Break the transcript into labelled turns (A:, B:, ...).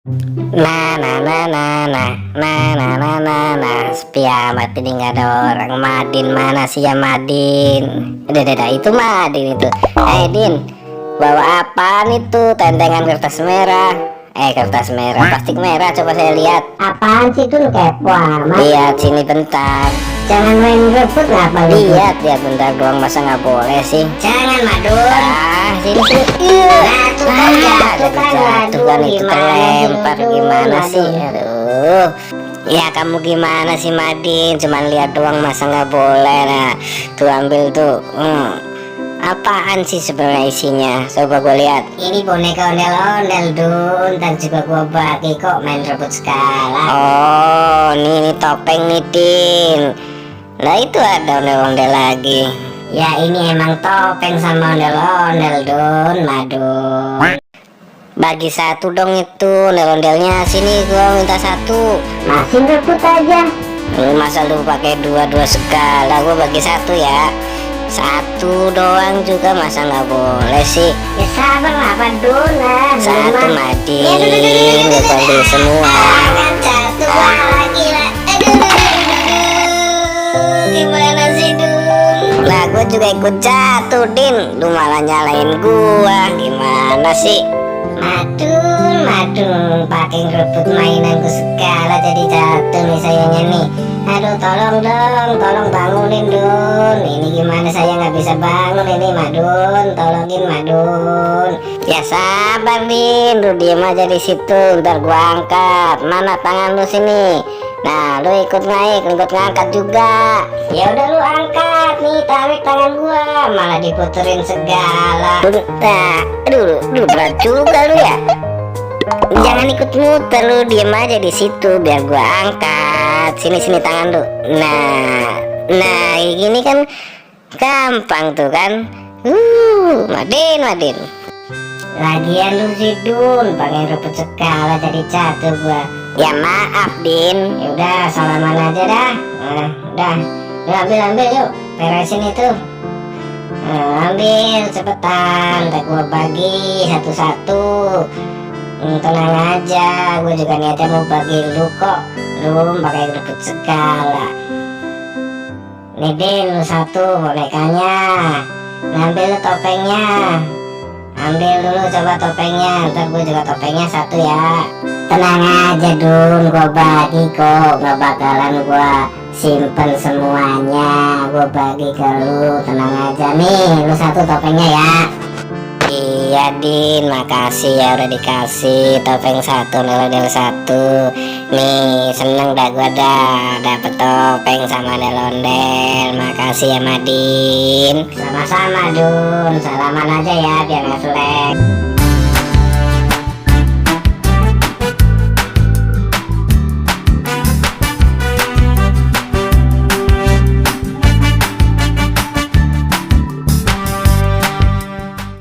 A: Sepi amat ini nggak ada orang. Madin mana sih ya Madin? Udah itu Madin itu. Din, bawa apaan itu? Tentengan kertas merah. Kertas merah, plastik merah. Coba saya lihat.
B: Apaan sih itu, lu kepo amat?
A: Lihat sini bentar.
B: Jangan main rebut ngapa lu?
A: Lihat bentar doang, masa nggak boleh sih?
B: Jangan Madun.
A: Sini. Jatuh kan itu terlempar gimana sih? Aduh. Ya kamu gimana sih Madin? Cuman lihat doang masa nggak boleh? Nah, tuh ambil tuh. Apaan sih sebenarnya isinya? Coba gue lihat.
B: Ini boneka ondel-ondel Dun. Ntar juga gua bagi kok, main rebut skala.
A: Oh, ini topeng nih Din. Nah itu ada ondel-ondel lagi.
B: Ya ini emang topeng sama ondel-ondel Dun, Madun.
A: Bagi satu dong itu ondel-ondelnya. Sini gua minta satu.
B: Masih rebut aja.
A: Masa lu pakai dua segala? Gua bagi satu ya. Satu doang juga masa nggak boleh sih?
B: Ya sabar lah Madun lah.
A: Satu Madin, gue bagi semua.
B: Satu lagi lah.
A: Gimana sih Dun? Lah gue juga ikut jatuh Din. Lu malah nyalain gua. Gimana sih?
B: Madun, pakai rebut mainanku segala jadi jatuh nih sayangnya nih. Aduh tolong dong, tolong bangunin Dun. Ini gimana saya nggak bisa bangun ini Madun, tolongin Madun.
A: Ya sabar Din, lu diem aja di situ, ntar gua angkat. Mana tangan lu sini? Nah, lu ikut naik, ikut ngangkat juga.
B: Ya udah lu angkat nih, tarik tangan gua, malah diputerin segala.
A: Aduh, berat juga lu ya. Jangan ikut muter, lu diem aja di situ biar gua angkat. Sini tangan lu. Nah, gini kan gampang tuh kan. Madin.
B: Lagian lu sih Dun, pengen rebut segala jadi jatuh gua.
A: Ya maaf Din.
B: Ya udah salaman aja dah. Udah ambil yuk, beresin itu. Ambil cepetan, tak gua bagi satu-satu. Tenang aja, gue juga niatnya mau bagi lu kok. Lu pakai rebut segala. Nih Din, lu satu bonekanya. Ngambil topengnya. Ambil dulu coba topengnya, ntar gue juga topengnya satu ya. Tenang aja Dun, gue bagi kok, gak bakalan gue simpen semuanya. Gue bagi ke lu, tenang aja nih, lu satu topengnya ya.
A: Iya Din, makasih ya udah dikasih topeng satu, ondel-ondel satu. Nih seneng dah gua dapet topeng sama ondel-ondel. Makasih ya Madin.
B: Sama-sama Dun, salaman aja ya biar gak selek.